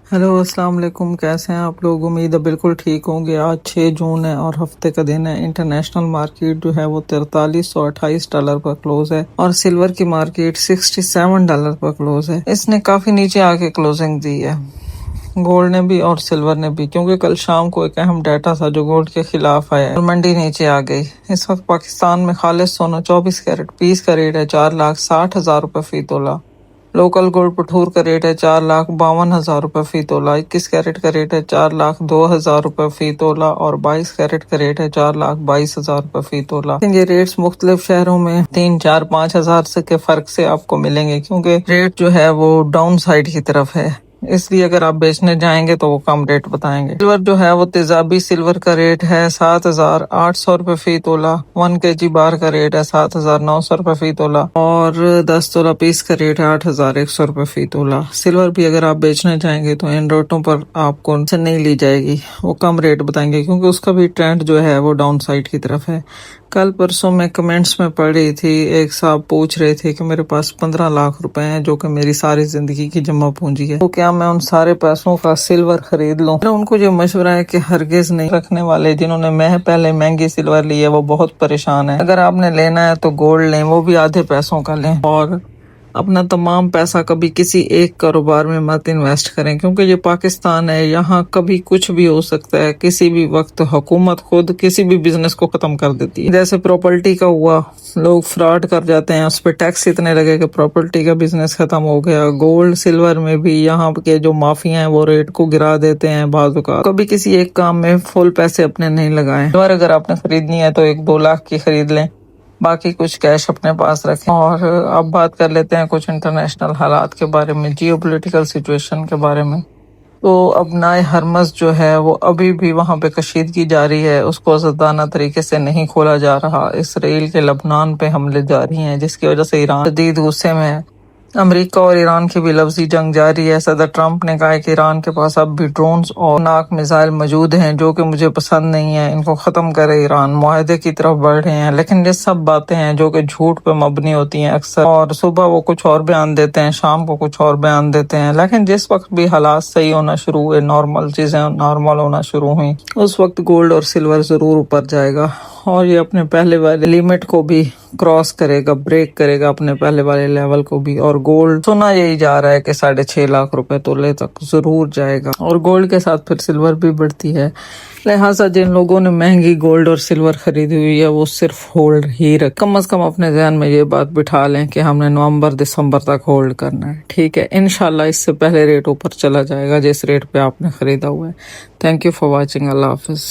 Hello अस्सलाम वालेकुम, कैसे हैं आप लोग। उम्मीद है बिल्कुल ठीक होंगे। आज 6 जून है और हफ्ते का दिन है। इंटरनेशनल मार्केट जो है वो $4328 पर क्लोज है और सिल्वर की मार्केट $67 पर क्लोज है। इसने काफी नीचे आके क्लोजिंग दी है, गोल्ड ने भी और सिल्वर ने भी, क्योंकि कल शाम को एक अहम डाटा था जो गोल्ड के खिलाफ आया और मंडी नीचे आ गई। इस वक्त पाकिस्तान में खालिस सोना 24 कैरेट 20 का रेट है 4,60,000 रुपए फी तोला। लोकल गोल्ड पठूर का रेट है 4,52,000 रुपए फी तोला। 21 कैरेट का रेट है 4,02,000 रुपए फी तोला और 22 कैरेट का रेट है 4,22,000 रुपए फी तोला। ये रेट्स मुख्तलिफ शहरों में 3, 4, 5 हजार से के फर्क से आपको मिलेंगे, क्योंकि रेट जो है वो डाउन साइड की तरफ है। इसलिए अगर आप बेचने जाएंगे तो वो कम रेट बताएंगे। सिल्वर जो है वो तेजाबी सिल्वर का रेट है 7,800 रुपए फी तोला। 1 kg बार का रेट है 7,900 रुपए फी तोला और 10 तोला पीस का रेट है 8,100 रुपए फी तोला। सिल्वर भी अगर आप बेचने जाएंगे तो इन रेटों पर आपको नहीं ली जाएगी, वो कम रेट बताएंगे, क्योंकि उसका भी ट्रेंड जो है वो डाउन साइड की तरफ है। कल परसों मैं कमेंट्स में पढ़ रही थी, एक साहब पूछ रहे थे कि मेरे पास 15 लाख रुपए हैं जो कि मेरी सारी जिंदगी की जमा पूंजी है, तो क्या मैं उन सारे पैसों का सिल्वर खरीद लूं। उनको जो मशवरा है कि हरगिज नहीं। रखने वाले जिन्होंने पहले महंगी सिल्वर ली है वो बहुत परेशान है। अगर आपने लेना है तो गोल्ड लें, वो भी आधे पैसों का लें, और अपना तमाम पैसा कभी किसी एक कारोबार में मत इन्वेस्ट करें, क्योंकि ये पाकिस्तान है, यहाँ कभी कुछ भी हो सकता है। किसी भी वक्त हुकूमत खुद किसी भी बिजनेस को खत्म कर देती है। जैसे प्रॉपर्टी का हुआ, लोग फ्रॉड कर जाते हैं, उस पर टैक्स इतने लगे कि प्रॉपर्टी का बिजनेस खत्म हो गया। गोल्ड सिल्वर में भी यहाँ के जो माफिया हैं वो रेट को गिरा देते हैं बाज़ औक़ात। कभी किसी एक काम में फुल पैसे अपने नहीं लगाएं। सिल्वर अगर आपने खरीदनी है तो 1-2 लाख की खरीद लें, बाकी कुछ कैश अपने पास रखें। और अब बात कर लेते हैं कुछ इंटरनेशनल हालात के बारे में, जियोपॉलिटिकल सिचुएशन के बारे में। तो अब नाए हरमज जो है वो अभी भी वहाँ पे कशीदगी जारी है, उसको आज़ादाना तरीके से नहीं खोला जा रहा। इसराइल के लबनान पे हमले जारी हैं, जिसकी वजह से ईरान शदीद गुस्से में है। अमेरिका और ईरान की भी लफ्जी जंग जारी है। सदर ट्रंप ने कहा है कि ईरान के पास अब भी ड्रोन्स और नाक मिसाइल मौजूद हैं जो कि मुझे पसंद नहीं है, इनको ख़त्म करे। ईरान मुआहदे की तरफ बढ़ रहे हैं, लेकिन ये सब बातें हैं जो कि झूठ पे मबनी होती हैं अक्सर, और सुबह वो कुछ और बयान देते हैं, शाम को कुछ और बयान देते हैं। लेकिन जिस वक्त भी हालात सही होना शुरू हुए, नॉर्मल चीज़ें नॉर्मल होना शुरू हुई, उस वक्त गोल्ड और सिल्वर ज़रूर ऊपर जाएगा और ये अपने पहले वाले लिमिट को भी क्रॉस करेगा, ब्रेक करेगा अपने पहले वाले लेवल को भी। और गोल्ड सुना यही जा रहा है कि 6.5 लाख रुपए तोले तक जरूर जाएगा, और गोल्ड के साथ फिर सिल्वर भी बढ़ती है। लिहाजा जिन लोगों ने महंगी गोल्ड और सिल्वर खरीदी हुई है वो सिर्फ होल्ड ही रख, कम से कम अपने ज़हन में ये बात बिठा लें कि हमने नवंबर दिसंबर तक होल्ड करना है। ठीक है, इंशाल्लाह इससे पहले रेट ऊपर चला जाएगा जिस रेट पे आपने खरीदा हुआ है। Thank you for watching. Allah Hafiz.